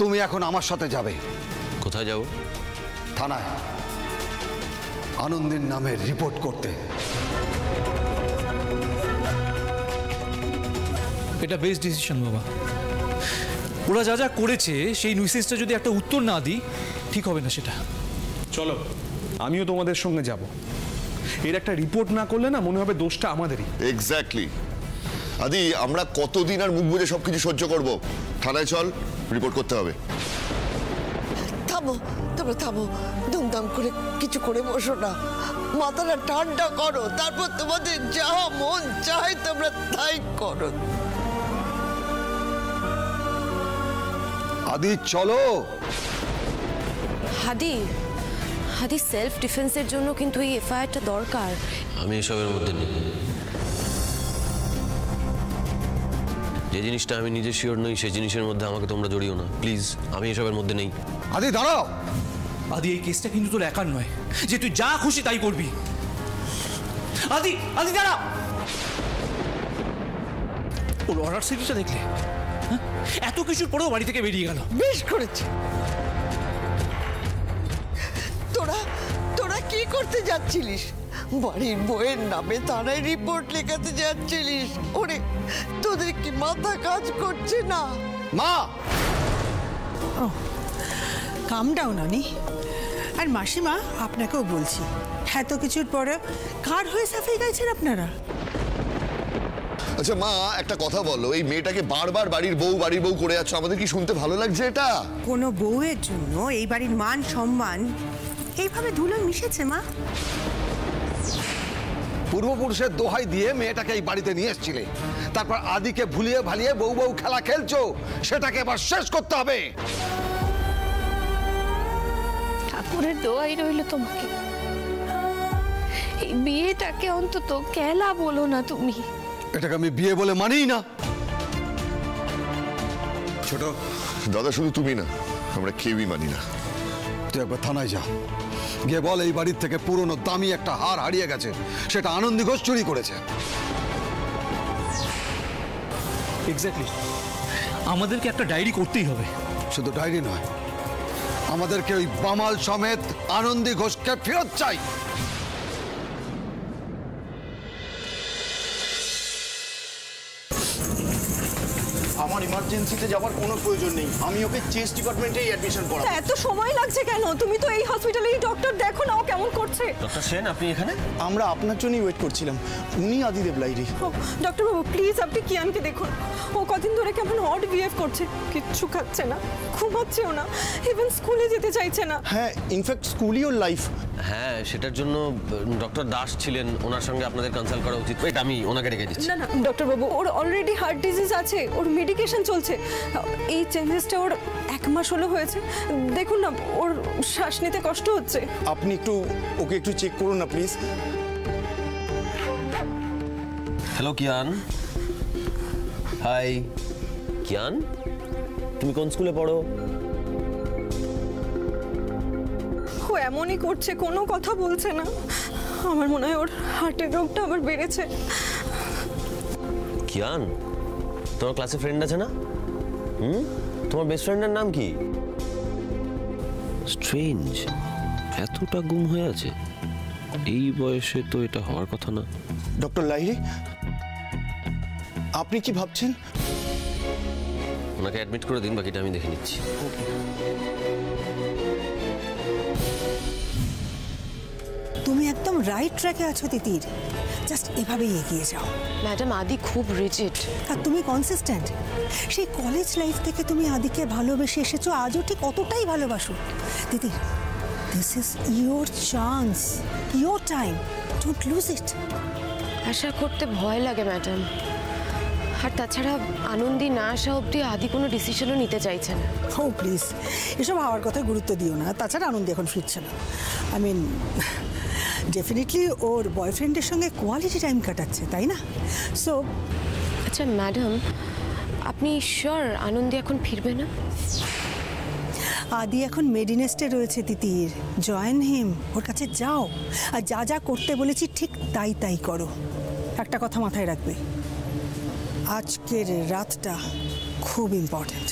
তুমি এখন আমার সাথে যাবে। কোথায় যাব? থানায় আনন্দের নামে রিপোর্ট করতে। এটা বেস্ট ডিসিশন বাবা। ওরা যা যা করেছে সেই নিউসেন্সটা যদি একটা উত্তর না দিই ঠিক হবে না সেটা। চলো আমিও তোমাদের সঙ্গে যাব। এর একটা রিপোর্ট না করলে না মনে হবে দোষটা আমাদেরই। এক্স্যাক্টলি। আদি আমরা কতদিন আর মুখ বুজে সবকিছু সহ্য করব? থানায় চল, রিপোর্ট করতে হবে। থামো, তোমরা থামো, ধুমধাম করে কিছু করে বসো না, মাথাটা ঠান্ডা করো, তারপর তোমাদের যা মন চায় তোমরা তাই করো। আদি চলো। হাদি হাদি সেলফ ডিফেন্সের জন্য কিন্তু এই এফআইআরটা দরকার। আমি এসবের মধ্যে নেই। যে জিনিসটা আমি নিজে শিওর নই সেই জিনিসের মধ্যে আমাকে তোমরা জড়িও না প্লিজ। আমি এসবের মধ্যে নেই। আদি দাঁড়াও। আদি এই কেসটা কিন্তু তোর একার নয় যে তুই যা খুশি তাই করবি। আদি আদি দাঁড়া। ওর অর্ডার সিরিজটা দেখলে? এত কিছুর পরেও বাড়ি থেকে বেরিয়ে গেল। বেশ করেছে। তোরা তোরা কি করতে যাচ্ছিলিস? বাড়ির বইয়ের নামে থানায় রিপোর্ট লেখাতে যাচ্ছিলিস? ওরে তোদের কি মাথা কাজ করছে না? মা কাম ডাউন অনি। আর মাসিমা আপনাকেও বলছি, এত কিছুর পরে কার হয়ে সাফাই গাইছেন আপনারা? আচ্ছা মা একটা কথা বলো, এই মেয়েটাকে বারবার বাড়ির বউ করে যাচ্ছ, আমাদের কি শুনতে ভালো লাগছে এটা? কোনো বউয়ের জন্য এই বাড়ির মান সম্মান এইভাবে ধুলোয় মিশেছে মা? পূর্বপুরুষের দোহাই দিয়ে মেয়েটাকে এই বাড়িতে নিয়ে এসেছিলে, তারপর আদিকে ভুলিয়ে ভালিয়ে বউ খেলা খেলছো, সেটাকে এবার শেষ করতে হবে। ঠাকুরের দোয়াই রইল তোমাকে, এই বিয়েটাকে অন্তত কেলা বলো না তুমি। এটাকে আমি বিয়ে বলে মানিই না। ছোট দাদা শুধু তুমি না, আমরা কেউই মানি না। তুই একবার থানায় যা, গিয়ে বল এই বাড়ির থেকে পুরনো দামি একটা হার হারিয়ে গেছে, সেটা আনন্দী ঘোষ চুরি করেছে। এক্স্যাক্টলি, আমাদেরকে একটা ডায়েরি করতেই হবে। শুধু ডায়েরি নয়, আমাদেরকে ওই বামাল সমেত আনন্দী ঘোষকে ফেরত চাই। আমার ইমার্জেন্সিতে যাওয়ার কোনো প্রয়োজন নেই, আমি ওকে চেস্ট ডিপার্টমেন্টেই অ্যাডমিশন করাবো। এত সময় লাগছে কেন? তুমি তো এই হসপিটালেই ডক্টর, দেখো না ও কেমন করছে। ডক্টর সেন আপনি এখানে? আমরা আপনার জন্যই ওয়েট করছিলাম, উনি আদিদেব লাইরি। ডক্টর বাবু প্লিজ আপনি কিয়ানকে দেখুন, ও কদিন ধরে কেমন অড বিহেভ করছে, কিচ্ছু খাচ্ছে না, ঘুমাচ্ছেও না, ইভেন স্কুলে যেতে চাইছে না। হ্যাঁ ইনফ্যাক্ট স্কুলই ওর লাইফ। হ্যাঁ সেটার জন্য ডক্টর দাস ছিলেন, ওনার সঙ্গে আপনাদের কনসাল্ট করা উচিত। ওয়েট আমি ওনাকে রেখে দিচ্ছি। না না ডক্টর বাবু, ওর অলরেডি হার্ট ডিজিজ আছে, ওর মেডিকেশন চলছে, এই চেঞ্জেসটা ওর 1 মাস হলো হয়েছে, দেখুন না ওর শ্বাস নিতে কষ্ট হচ্ছে। আপনি ওকে একটু চেক করুন না please. Hello Kian. Hi Kian, তুমি কোন স্কুলে পড়ো? ও এমনই করছে, কোনো কথা বলছে না, আমার মনে হয় ওর হার্টের রোগটা আবার বেড়েছে। কিয়ান তোমার ক্লাসে ফ্রেন্ড আছে না? তোমার বেস্ট ফ্রেন্ডের নাম কি? স্ট্রেঞ্জ, এতটা গুম হয়ে আছে এই বয়সে, তো এটা হওয়ার কথা না। ডক্টর লাহিড়ী আপনি কি ভাবছেন? ওনাকে অ্যাডমিট করে দিন, বাকিটা আমি দেখে নিচ্ছি। তুমি একদম রাইট ট্র্যাকে আছো তিতির, জাস্ট এভাবেই এগিয়ে যাও। ম্যাডাম আদি খুব রিজিড, আর তুমি কনসিস্টেন্ট। সেই কলেজ লাইফ থেকে তুমি আদিকে ভালোবেসে এসেছো, আজও ঠিক অতটাই ভালোবাসো। Titir, this is your chance, your time, don't lose it. আশা করতে ভয় লাগে ম্যাডাম, আর তাছাড়া আনন্দী না আসা অবধি আদি কোনো ডিসিশনও নিতে চাইছে না। ও প্লিজ, এসব হওয়ার কথায় গুরুত্ব দিও না। তাছাড়া আনন্দী এখন ফিরছে না, আই মিন ডেফিনেটলি ওর বয়ফ্রেন্ডের সঙ্গে কোয়ালিটি টাইম কাটাচ্ছে, তাই না? সো আচ্ছা ম্যাডাম, আপনি শিওর আনন্দী এখন ফিরবে না? আদি এখন মেডিনেস্টে রয়েছে তিতির, জয়েন হিম, ওর কাছে যাও, আর যা যা করতে বলেছি ঠিক তাই করো। একটা কথা মাথায় রাখবে, আজকের রাতটা খুব ইম্পর্ট্যান্ট।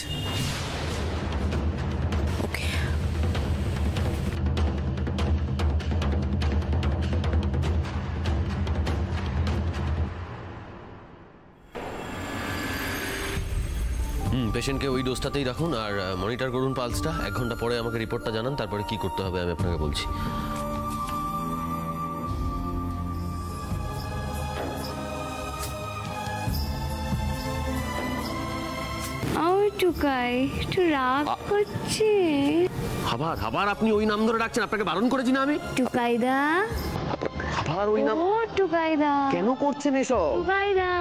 পেশেন্টকে ওই ডোজটাতেই রাখুন আর মনিটর করুন পালসটা। 1 ঘন্টা পরে আমাকে রিপোর্টটা জানান, তারপরে কি করতে হবে আমি আপনাকে বলছি। টুকাই একটু রাগ করছে। আবার আপনি ওই নাম ধরে ডাকছেন? আপনাকে বারণ করেছি না আমি? টুকাইদা, আবার ওই নাম? ও টুকাইদা, কেন করছেন এসব? টুকাইদা।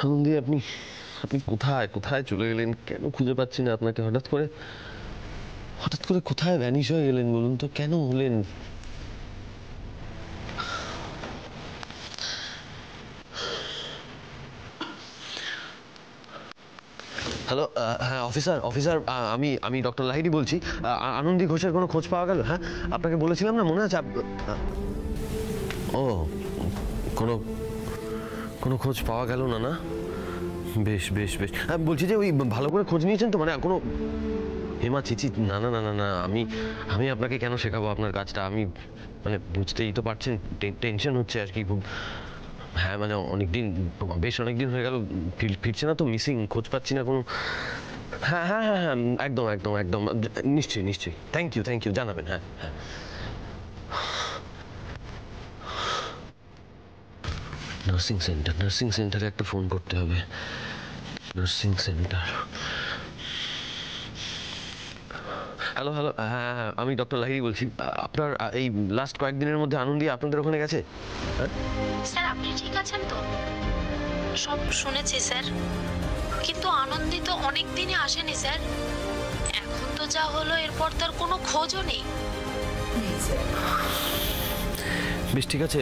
আনন্দি, আপনি কোথায় কোথায় চলে গেলেন? কেন খুঁজে পাচ্ছি না আপনাকে? হঠাৎ করে কোথায় ভ্যানিশ হয়ে গেলেন বলুন তো? কেন হলেন? হ্যালো, হ্যাঁ অফিসার, আমি ডক্টর লাহিড়ী বলছি। আনন্দি ঘোষের কোনো খোঁজ পাওয়া গেল? হ্যাঁ, আপনাকে বলেছিলাম না, মনে আছে? ও, কোনো খোঁজ পাওয়া গেল না? না, বেশ বেশ বেশ। বলছি যে ওই ভালো করে খোঁজ নিয়েছেন তো? মানে কোনো হেমা চিচি? না না না না না, আমি আপনাকে কেন শেখাবো আপনার কাজটা? আমি মানে বুঝতেই তো পারছেন, টেনশন হচ্ছে আর কি খুব। হ্যাঁ মানে বেশ অনেকদিন হয়ে গেল ফিরছে না তো, মিসিং, খোঁজ পাচ্ছি না কোনো। হ্যাঁ হ্যাঁ হ্যাঁ হ্যাঁ, একদম একদম একদম, নিশ্চয়ই। থ্যাংক ইউ, জানাবেন। হ্যাঁ হ্যাঁ। নার্সিং সেন্টারে একটা ফোন করতে হবে। Nursing centre. হ্যালো, হ্যাঁ আমি ডক্টর লাহিড়ী বলছি। আপনার এই লাস্ট কয়েকদিনের মধ্যে আনন্দি আপনাদের ওখানে গেছে? স্যার আপনি ঠিক আছেন তো? সব শুনেছি স্যার, কিন্তু আনন্দি তো অনেক দিনে আসেনি স্যার। এখন তো যা হলো, এরপর তার কোনো খোঁজও নেই। বেশ ঠিক আছে,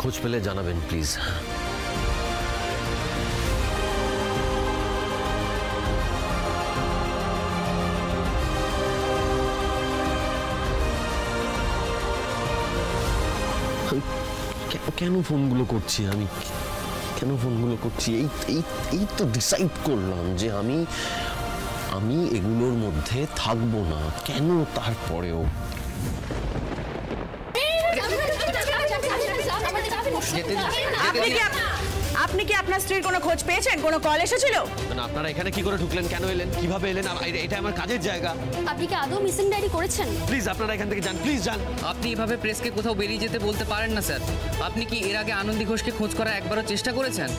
খোঁজ পেলে জানাবেন প্লিজ। কেন ফোনগুলো করছি আমি? এই তো ডিসাইড করলাম যে আমি এগুলোর মধ্যে থাকবো না। কেন তারপরেও? আপনি কি আপনার স্ত্রীর কোনো খোঁজ পেয়েছেন? কোনো কল এসেছিল? মানে আপনারা এখানে কি করে ঢুকলেন? কেন এলেন? কিভাবে এলেন? এটা আমার কাজের জায়গা। আপনি কি আদৌ মিসিং ডায়েরি করেছেন? প্লিজ আপনারা এখান থেকে যান, প্লিজ যান। আপনি এভাবে প্রেসকে কোথাও বেরিয়ে যেতে বলতে পারেন না স্যার। আপনি কি এর আগে আনন্দি ঘোষকে খোঁজ করার একবারও চেষ্টা করেছেন?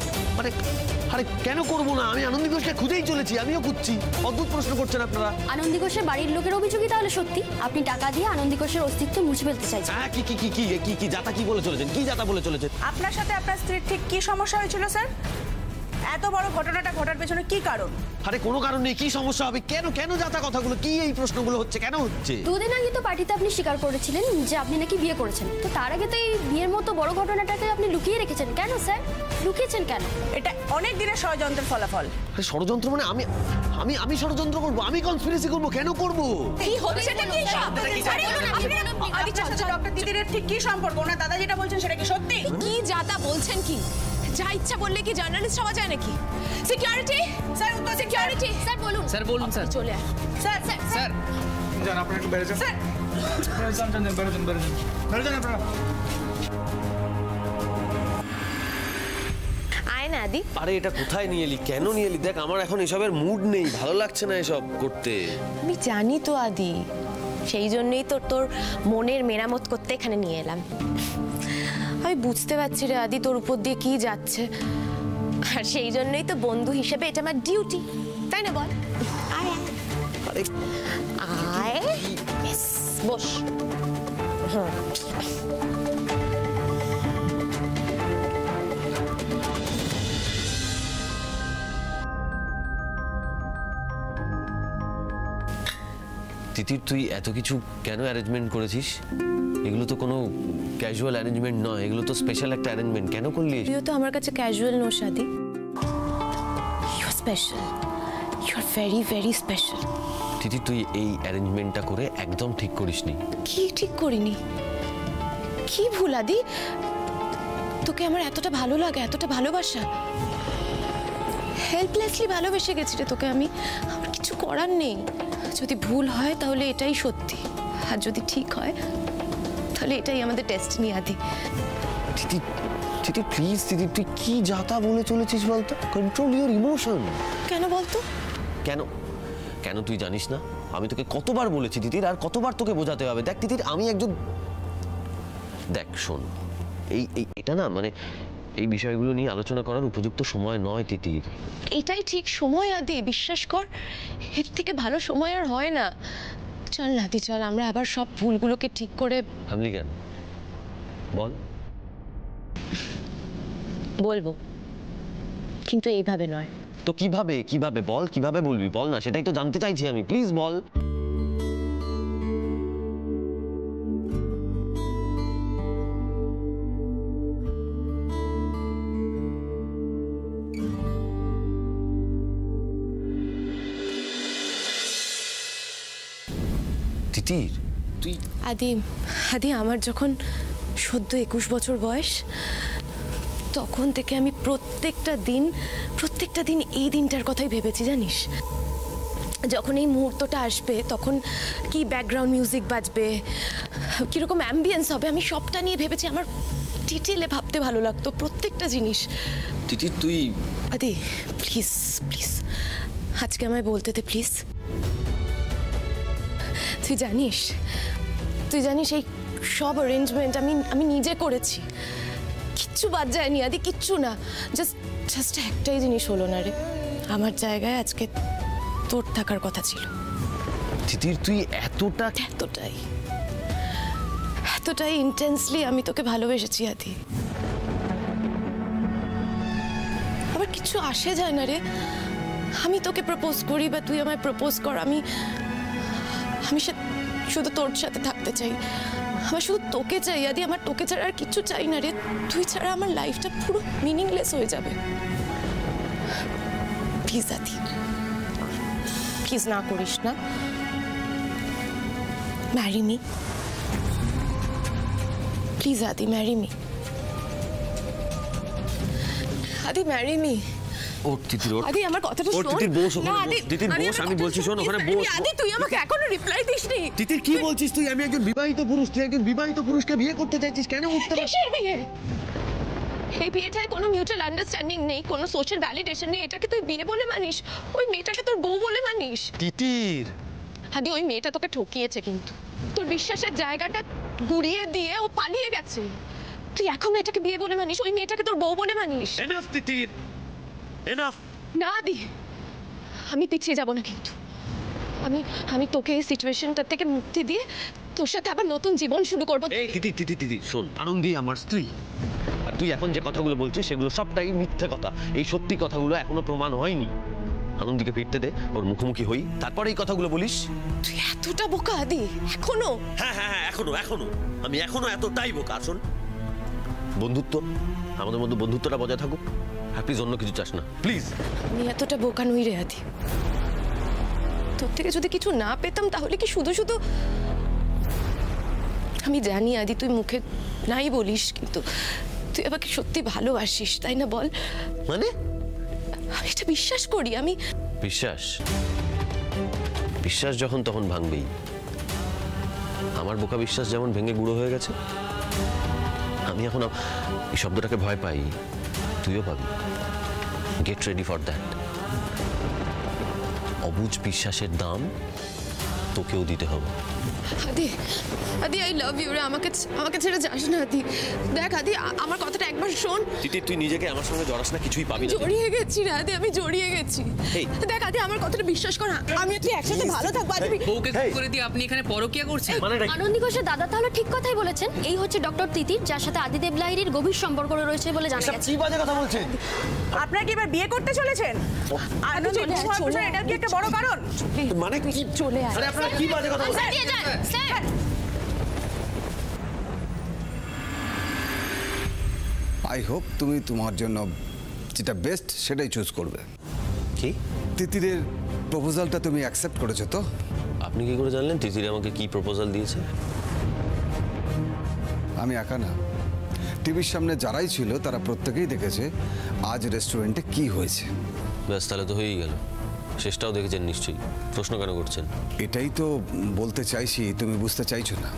আরে কেন করবো না? আমি আনন্দি ঘোষকে খুঁজেই চলেছি, আমিও খুঁজছি। অদ্ভুত প্রশ্ন করছেন আপনারা। আনন্দি ঘোষের বাড়ির লোকের অভিযোগই তাহলে সত্যি? আপনি টাকা দিয়ে আনন্দি ঘোষের অস্তিত্ব মুছে ফেলতে চাইছেন? হ্যাঁ, কি যাতা কি বলে চলেছেন? কি যাতা বলে চলেছেন? আপনার সাথে আপনার স্ত্রীর ঠিক কি সমস্যা হয়েছিল স্যার? এত বড় ঘটনাটা ঘটার পেছনে কি কারণ? আরে কোনো কারণ নেই। কি সমস্যা হবে? কেন যাতা কথাগুলো? কি এই প্রশ্নগুলো হচ্ছে? কেন হচ্ছে? 2 দিন আগে তো পার্টিতে আপনি স্বীকার করেছিলেন যে আপনি নাকি বিয়ে করেছেন। তো তার আগে তো এই বিয়ের মতো বড় ঘটনাটাকে আপনি লুকিয়ে রেখেছেন কেন স্যার? লুকিয়েছেন কেন? এটা অনেক দিনের ষড়যন্ত্রের ফলাফল। আরে ষড়যন্ত্র মানে আমি ষড়যন্ত্র করব? আমি কনস্পিরেসি করব? কেন করব? কি হচ্ছে এটা? কি সব? আদিত্যের সাথে ডক্টর দিদির ঠিক কি সম্পর্ক? ওনার দাদা যেটা বলছেন সেটা কি সত্যি? কি যাতা বলছেন কি? যা ইচ্ছা বললে কি জার্নালিস্ট হওয়া যায় নাকি? সিকিউরিটি স্যার, উত্তর সিকিউরিটি স্যার বলুন। স্যার বলুন স্যার। চলে আয় স্যার যান, আপনারা একটু বেড়ে যান। স্যার বেড়ে যান আপনারা। আয় না আদি। আরে এটা কোথায় নিয়ে এলি? কেন নিয়ে এলি? দেখ আমার এখন এসবের মুড নেই, ভালো লাগছে না এসব করতে। আমি জানি তো আদি, সেই জন্যই তো তোর মনের মেরামত করতে এখানে নিয়ে এলাম। আমি বুঝতে পারছি রে আদি তোর উপর দিয়ে কি যাচ্ছে, আর সেই জন্যই তো বন্ধু হিসেবে এটা আমার ডিউটি, তাই না বল? আয় আয়, বস। তিতির, তুই এত কিছু কেন অ্যারেঞ্জমেন্ট করেছিস? এগুলো তো কোনো ক্যাজুয়াল অ্যারেঞ্জমেন্ট নয়, এগুলো তো স্পেশাল একটা অ্যারেঞ্জমেন্ট। কেন করলি? তুইও তো আমার কাছে ক্যাজুয়াল নোস Adi. You are special, you are very very special. Titir, তুই এই অ্যারেঞ্জমেন্টটা করে একদম ঠিক করিসনি। কি ঠিক করিনি? কি ভুল আদি? তোকে আমার এতটা ভালো লাগে, এতটা ভালোবাসা, হেল্পলেসলি ভালোবেসে গেছি রে তোকে আমি। আমার কিছু করার নেই। যদি ভুল হয় তাহলে এটাই সত্যি, আর যদি ঠিক হয় তাহলে এটাই আমাদের ডেস্টিনি আদি। দিদি দিদি প্লিজ দিদি, তুই কি যাতা বলে চলেছিস বলতো? Control your emotion. কেন বলতো? কেন কেন তুই জানিস না আমি তোকে কতবার বলেছি দিদির, আর কতবার তোকে বোঝাতে হবে? দেখ দিদির, আমি একজন, দেখ শোন, এটা না মানে এই বিষয়গুলো নিয়ে আলোচনা করার উপযুক্ত সময় নয় তিতির। এটাই ঠিক সময় আদি, বিশ্বাস কর, এর থেকে ভালো সময় আর হয় না। চল না আদি, চল আমরা আবার সব ভুলগুলোকে ঠিক করে। থামলি কেন বল? বলবো, কিন্তু এইভাবে নয়। তো কিভাবে কিভাবে বল, কিভাবে বলবি বল না, সেটাই তো জানতে চাইছি আমি, প্লিজ বল। তিতির তুই আদি, আদি আমার যখন সদ্য 21 বছর বয়স, তখন থেকে আমি প্রত্যেকটা দিন এই দিনটার কথাই ভেবেছি, জানিস। যখন এই মুহূর্তটা আসবে তখন কি ব্যাকগ্রাউন্ড মিউজিক বাজবে, কিরকম অ্যাম্বিয়েন্স হবে, আমি সবটা নিয়ে ভেবেছি। আমার ডিটেলে ভাবতে ভালো লাগতো প্রত্যেকটা জিনিস। তিতির তুই আদি প্লিজ প্লিজ আজকে আমায় বলতে দে প্লিজ। তুই জানিস এই সব অ্যারেঞ্জমেন্ট আমি নিজে করেছি, কিচ্ছু বাদ যায়নি আদি, কিচ্ছু না। জাস্ট একটাই জিনিস হলো না রে, আমার জায়গায় আজকে তোর থাকার কথা ছিল। তিতির তুই এতটাই ইন্টেন্সলি আমি তোকে ভালোবেসেছি আদি, আবার কিছু আসে যায় না রে। আমি তোকে প্রপোজ করি বা তুই আমায় প্রপোজ কর, আমি শুধু তোর সাথে থাকতে চাই, আমার শুধু তোকে চাই আদি, আমার তোকে ছাড়া আর কিছু চাই না রে। তুই ছাড়া আমার লাইফটা পুরো মিনিংলেস হয়ে যাবে। প্লিজ আদি, প্লিজ না করিস না, ম্যারি মি প্লিজ আদি, ম্যারি মি আদি, ম্যারি মি। ওর তিতির ওর আদি আমার কথাটা শোন। তিতির বস, না আদি, তিতির বস, আমি বলছি শোন, ওখানে বস। আদি তুই আমাকে এখনো রিপ্লাই দিসনি। তিতির কি বলছিস তুই? আমি একজন বিবাহিত পুরুষ, তুই একজন বিবাহিত পুরুষকে বিয়ে করতে চাইছিস, কেন উঠতে পারছিস? কিসের বিয়ে? এই বিয়েটায় কোনো মিউচুয়াল আন্ডারস্ট্যান্ডিং নেই, কোনো সোশ্যাল ভ্যালিডেশন নেই, এটাকে তুই বিয়ে বলে মানিস? ওই মেয়েটাকে তোর বউ বলে মানিস? তিতির আদি ওই মেয়েটা তোকে ঠকিয়েছে, কিন্তু তোর বিশ্বাসের জায়গাটা গুড়িয়ে দিয়ে ও পালিয়ে গেছে। তুই এখন এটাকে বিয়ে বলে মানিস, ওই মেয়েটাকে তোর বউ বলে মানিস? এনাফ তিতির, এনাফ। না আদি, আমি পিছিয়ে যাব না, কিন্তু আমি তোকে এই সিচুয়েশনটা থেকে মুক্তি দিয়ে তোর সাথে আবার নতুন জীবন শুরু করবো। এই তিতির শোন, আনন্দী আমার স্ত্রী, আর তুই এখন যে কথাগুলো বলছিস সেগুলো সবটাই মিথ্যে কথা। এই সত্যি কথাগুলো এখনো প্রমাণ হয়নি। আনন্দীকে ফিরতে দে, ওর মুখোমুখি হই, তারপরে এই কথাগুলো বলিস। তুই এতটা বোকা আদি এখনো? হ্যাঁ এখনো আমি এখনো এতটাই বোকা। শোন, বন্ধুত্ব, আমাদের মধ্যে বন্ধুত্বটা বজায় থাকুক, আর প্লিজ অন্য কিছু চাস না, প্লিজ। আমি এতটা বোকা নই রে আদি, তোর থেকে যদি কিছু না পেতাম তাহলে কি শুধু আমি জানি আদি তুই মুখে নাই বলিস, কিন্তু তুই আমাকে সত্যি ভালোবাসিস, তাই না বল? মানে আমি এটা বিশ্বাস করি। আমি বিশ্বাস যখন তখন ভাঙবেই। আমার বোকা বিশ্বাস যেমন ভেঙে গুঁড়ো হয়ে গেছে, আমি এখন এই শব্দটাকে ভয় পাই, তুইও পাবি। Get ready for that. অবুঝ বিশ্বাসের দাম তোকেও দিতে হবে। আদি আই লাভ ইউ রে, আমাকে ছেড়ে যাস না আদি। দেখ আদি, আমার কথাটা একবার শোন। তিতির তুই নিজেকে আমার সঙ্গে জড়াস না, কিছুই পাবি না। জড়িয়ে গেছি রে আদি, আমি জড়িয়ে গেছি। দেখ আদি, আমার কথাটা বিশ্বাস কর, আমি তুই একসাথে ভালো থাকবো। আদি বউকে খুন করে দিয়ে আপনি এখানে পরকীয়া করছেন? আনন্দী ঘোষের দাদা তাহলে ঠিক কথাই বলেছেন, এই হচ্ছে ডক্টর তিতির, যার সাথে আদিদেব লাহিড়ীর গভীর সম্পর্ক রয়েছে বলে জানা গেছে। কি বাজে কথা বলছেন? আপনারা কি এবার বিয়ে করতে চলেছেন? আনন্দী ঘোষ, এটা কি একটা বড় কারণ? মানে কি চলে আয়? আরে আপনারা কি বাজে কথা বলছেন? স্যার আই হোপ তুমি তোমার জন্য যেটা বেস্ট সেটাই চুজ করবে। কি? তিতিরের প্রপোজালটা তুমি অ্যাকসেপ্ট করেছো তো? আপনি কি করে জানলেন তিতির আমাকে কি প্রপোজাল দিয়েছে? আমি একা না, টিভির সামনে যারাই ছিল তারা প্রত্যেকেই দেখেছে আজ রেস্টুরেন্টে কি হয়েছে। ব্যাস, তাহলে তো হয়েই গেল। শেষটাও দেখেছেন নিশ্চয়ই, প্রশ্ন কেন করছেন? এটাই তো বলতে চাইছি, তুমি বুঝতে চাইছো না।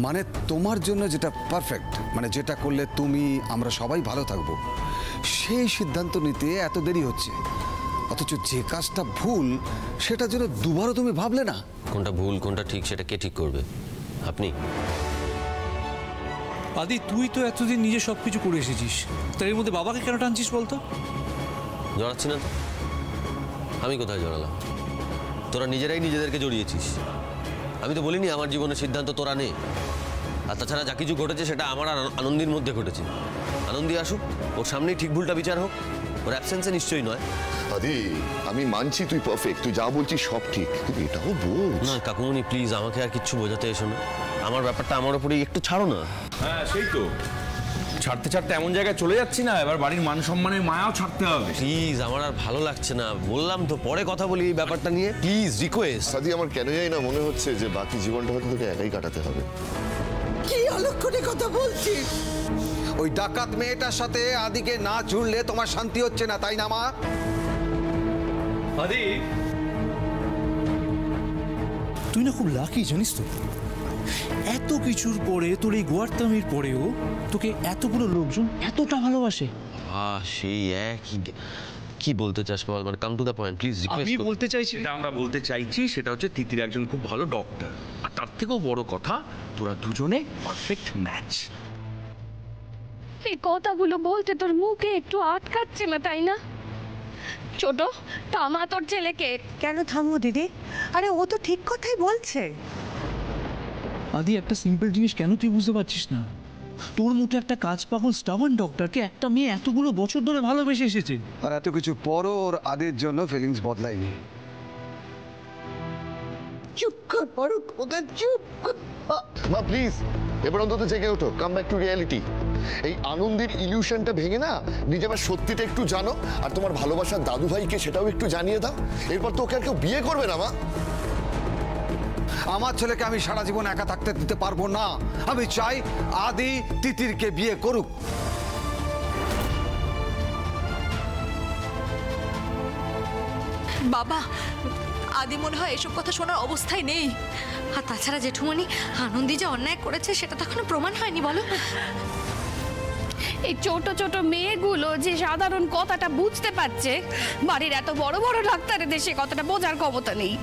মানে তোমার জন্য যেটা পারফেক্ট, মানে যেটা করলে তুমি আমরা সবাই ভালো থাকবো, সেই সিদ্ধান্ত নিতে এত দেরি হচ্ছে। অথচ যে কাজটা ভুল সেটার জন্য দুবারও তুমি ভাবলে না। কোনটা ভুল কোনটা ঠিক সেটা কে ঠিক করবে? আপনি। আদি, তুই তো এতদিন নিজে সবকিছু করে এসেছিস, তার এর মধ্যে বাবাকে কেন টানছিস বলতো? জড়াচ্ছি না তো। আমি কোথায় জড়ালাম? তোরা নিজেরাই নিজেদেরকে জড়িয়েছিস। আমি তো বলিনি আমার জীবনের সিদ্ধান্ত তোরা নে। আর তাছাড়া যা কিছু ঘটেছে সেটা আমার আর আনন্দির মধ্যে ঘটেছে। আনন্দি আসুক, ওর সামনেই ঠিক ভুলটা বিচার হোক, ওর অ্যাবসেন্সে নিশ্চয়ই নয়। আদি আমি মানছি তুই পারফেক্ট, তুই যা বলছিস সব ঠিক, কিন্তু এটাও বল না কাকুমনি প্লিজ আমাকে আর কিচ্ছু বোঝাতে এসো না। আমার ব্যাপারটা আমার উপরেই একটু ছাড়ো না। হ্যাঁ সেই তো, ছাড়তে ছাড়তে এমন জায়গায় চলে যাচ্ছি না, এবার বাড়ির মান সম্মানের মায়াও ছাড়তে হবে। প্লিজ আমার আর ভালো লাগছে না, বললাম তো পরে কথা বলি এই ব্যাপারটা নিয়ে, প্লিজ রিকোয়েস্ট। আদি আমার কেন জানি না মনে হচ্ছে যে বাকি জীবনটা হয়তো তোকে একাই কাটাতে হবে। কি অলক্ষণে কথা বলছিস? ওই ডাকাত মেয়েটার সাথে আদিকে না জুড়লে তোমার শান্তি হচ্ছে না, তাই না মা? আদি, তুই না খুব লাকি জানিস তো, এত কিছুর পরে তোর এই গোয়ার্তামির পরেও তোকে এতগুলো লোকজন এতটা ভালোবাসে। সেই একই। কি বলতে চাস বল, মানে come to the point please. আমি বলতে চাইছি, যেটা আমরা বলতে চাইছি সেটা হচ্ছে তিতির একজন খুব ভালো ডক্টর, আর তার থেকেও বড় কথা তোরা দুজনে পারফেক্ট ম্যাচ। এই কথাগুলো বলতে তোর মুখে একটু আটকাচ্ছে না, তাই না? ছোট থামা তোর ছেলেকে। কেন থামো দিদি? আরে ও তো ঠিক কথাই বলছে। আদি, একটা সিম্পল জিনিস কেন তুই বুঝতে পারছিস না? তোর মতো একটা কাজ পাগল স্টাবার্ন ডক্টরকে একটা মেয়ে এতগুলো বছর ধরে ভালোবেসে এসেছে, আর এত কিছু পরও ওর আদির জন্য ফিলিংস বদলায়নি। চুপ কর বড় খোদা, চুপ কর। মা প্লিজ এবার অন্তত জেগে ওঠো, কাম ব্যাক টু রিয়ালিটি। এই আনন্দের ইলিউশনটা ভেঙে না নিজে আবার সত্যিটা একটু জানো, আর তোমার ভালোবাসার দাদু ভাইকে সেটাও একটু জানিয়ে দাও। এরপর তো ওকে আর কেউ বিয়ে করবে না মা। আমার ছেলেকে আমি সারা জীবন একা থাকতে দিতে পারবো না। আমি চাই আদি তিতিরকে বিয়ে করুক। বাবা, আদি মনে হয় এসব কথা শোনার অবস্থায় নেই। আর তাছাড়া জেঠুমনি, আনন্দি যে অন্যায় করেছে সেটা তো এখনো প্রমাণ হয়নি, বলো। এই ছোট ছোট মেয়েগুলো যে সাধারণ কথাটা বুঝতে পারছে, বাড়ির এত বড় বড় ডাক্তারেদের সে কথাটা বোঝার ক্ষমতা নেই।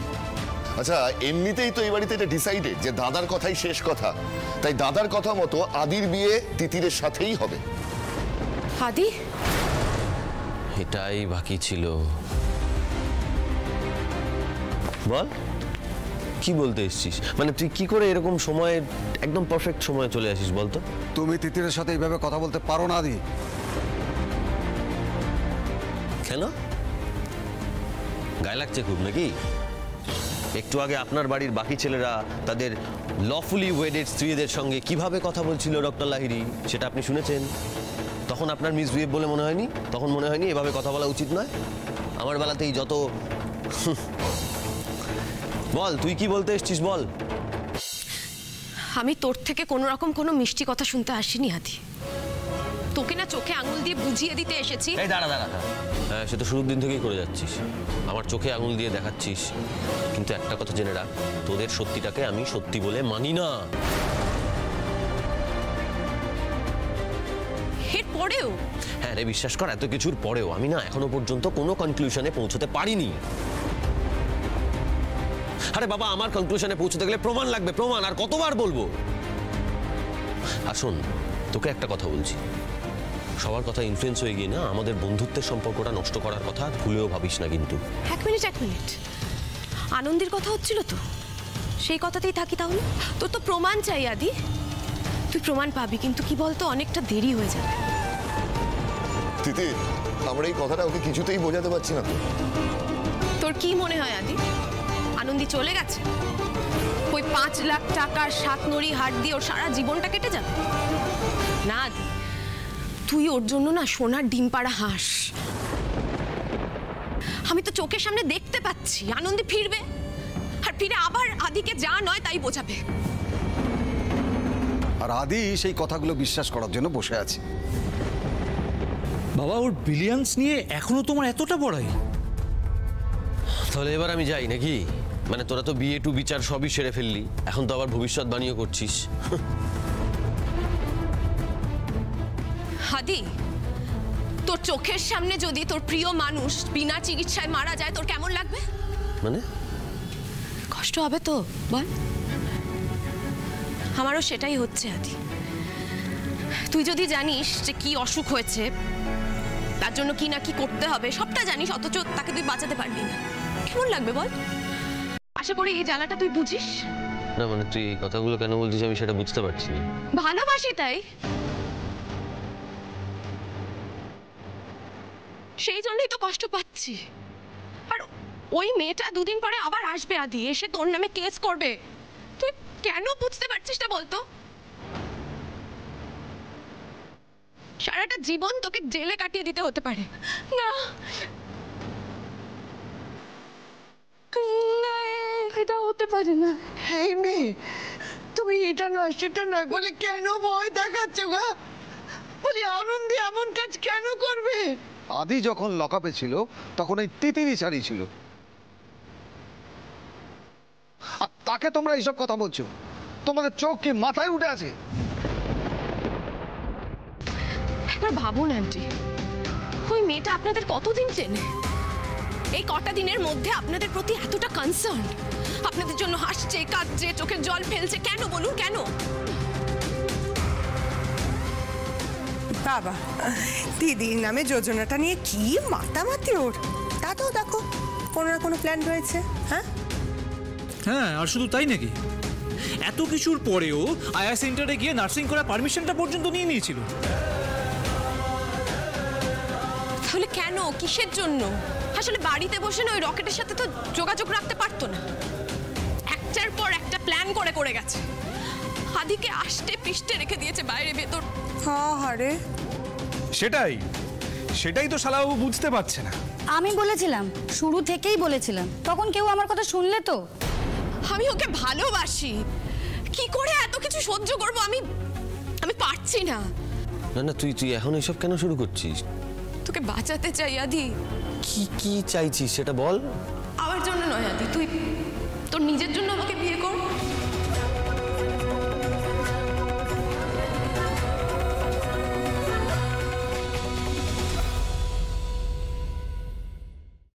আচ্ছা এমনিতেই তো এই বাড়িতে এটা ডিসাইডেড যে দাদার কথাই শেষ কথা, তাই দাদার কথা মতো আদির বিয়ে তিতিরের সাথেই হবে। আদি, এটাই বাকি ছিল। বল কি বলতে এসছিস? মানে তুই কি করে এরকম সময়, একদম পারফেক্ট সময় চলে আসিস বলতো? তুমি তিতিরের সাথে এইভাবে কথা বলতে পারো না আদি। কেন? গায়ে লাগছে খুব নাকি? একটু আগে আপনার বাড়ির বাকি ছেলেরা তাদের লফুলি ওয়েডেড স্ত্রীদের সঙ্গে কিভাবে কথা বলছিল ডক্টর লাহিড়ী, সেটা আপনি শুনেছেন। তখন আপনার মিসবিহেভ বলে মনে হয়নি? তখন মনে হয়নি এভাবে কথা বলা উচিত নয়? আমার বেলাতেই যত। বল তুই কি বলতে এসছিস বল। আমি তোর থেকে কোনো রকম কোনো মিষ্টি কথা শুনতে আসিনি আদি। তোকে না চোখে আঙুল দিয়ে বুঝিয়ে দিতে এসেছি। এই দাঁড়া দাঁড়া, হ্যাঁ সে তো শুরুর দিন থেকেই করে যাচ্ছিস, আমার চোখে আঙুল দিয়ে দেখাচ্ছিস। কিন্তু একটা কথা জেনে রাখ, তোদের সত্যিটাকে আমি সত্যি বলে মানি না। এর পরেও? হ্যাঁ রে, বিশ্বাস কর এত কিছুর পরেও আমি না এখনো পর্যন্ত কোনো কনক্লুশনে পৌঁছতে পারিনি। আরে বাবা, আমার কনক্লুশনে পৌঁছতে গেলে প্রমাণ লাগবে, প্রমাণ। আর কতবার বলবো? আসুন তোকে একটা কথা বলছি, সবার কথা ইনফ্লুয়েন্স হয়ে গিয়ে না আমাদের বন্ধুত্বের সম্পর্কটা নষ্ট করার কথা ভুলেও ভাবিস না কিন্তু। এক মিনিট, আনন্দের কথা হচ্ছিল তো, সেই কথাতেই থাকি তাহলে। তোর তো প্রমাণ চাই আদি, তুই প্রমাণ পাবি, কিন্তু কি বলতো অনেকটা দেরি হয়ে যাবে। তিতির, আমরা এই কথাটা ওকে কিছুতেই বোঝাতে পারছি না। তোর কি মনে হয় আদি, আনন্দি চলে গেছে? ওই 5 লাখ টাকার 7 নড়ি হাট দিয়ে ওর সারা জীবনটা কেটে যাবে? না আদি, তুই ওর জন্য না সোনার ডিম পাড়া হাঁস। আমি তো চোখের সামনে দেখতে পাচ্ছি আনন্দি ফিরবে, আর ফিরে আবার আদিকে যা নয় তাই বোঝাবে। আর আদি সেই কথাগুলো বিশ্বাস করার জন্য বসে আছে। বাবা, ওর বিলিয়ন্স নিয়ে এখনো তোমার এতটা বড়াই? তাহলে এবার আমি যাই নাকি? মানে তোরা তো বিয়ে টু বিচার সবই সেরে ফেললি, এখন তো আবার ভবিষ্যৎবাণীও করছিস। আদি, তোর চোখের সামনে যদি তোর প্রিয় মানুষ বিনা চিকিৎসায় মারা যায় তোর কেমন লাগবে? মানে কষ্ট হবে তো বল? আমারও সেটাই হচ্ছে আদি। তুই যদি জানিস যে কি অসুখ হয়েছে, তার জন্য কি না কি করতে হবে সবটা জানিস, অথচ তাকে তুই বাঁচাতে পারবি না, কেমন লাগবে বল? আশা করি এই জ্বালাটা তুই বুঝিস না। মানে তুই এই কথাগুলো কেন বলছিস আমি সেটা বুঝতে পারছি না। ভালোবাসি তাই, সেই জন্যই তো কষ্ট পাচ্ছি। আর ওই মেয়েটা দুদিন পরে আবার আসবে আদি, এসে তোর নামে কেস করবে। তুই কেন বুঝতে পারছিস না বলতো? সারাটা জীবন তোকে জেলে কাটিয়ে দিতে হতে পারে। না এটা হতে পারে না। এই মেয়ে, তুমি এটা নয় সেটা নয় বলে কেন ভয় দেখাচ্ছ গা? বলি আনন্দী এমন কাজ কেন করবে? আদি যখন লকআপে ছিল তখন এই তিতিরই চারি ছিল, আর তাকে তোমরা এইসব কথা বলছো? তোমাদের চোখ কি মাথায় উঠে আছে? একবার ভাবুন আন্টি, ওই মেয়েটা আপনাদের কতদিন চেনে? এই কটা দিনের মধ্যে আপনাদের প্রতি এতটা কনসার্ন, আপনাদের জন্য হাসছে, কাঁদছে, চোখের জল ফেলছে, কেন বলুন কেন? বাবা, দিদির নামে যোজনাটা নিয়ে কি মাতামাতি ওর! তাতেও দেখো কোনো না কোনো প্ল্যান রয়েছে। হ্যাঁ হ্যাঁ, আর শুধু তাই নাকি, এত কিছুর পরেও আয়া সেন্টারে গিয়ে নার্সিং করার পারমিশনটা পর্যন্ত নিয়ে নিয়েছিল। তাহলে কেন, কিসের জন্য? আসলে বাড়িতে বসে না ওই রকেটের সাথে তো যোগাযোগ রাখতে পারতো না। একটার পর একটা প্ল্যান করে করে গেছে, আদিকে আষ্টে পৃষ্ঠে রেখে দিয়েছে বাইরে ভেতর। আরে সেটাই তো শালাবাবু বুঝতে পারছে না। আমি বলেছিলাম, শুরু থেকেই বলেছিলাম, তখন কেউ আমার কথা শুনলে তো? আমি ওকে ভালোবাসি, কি করে এত কিছু সহ্য করব? আমি পারছি না। না না, তুই এখন এসব কেন শুরু করছিস? তোকে বাঁচাতে চাই আদি। কি চাইছিস সেটা বল। আমার জন্য নয় আদি,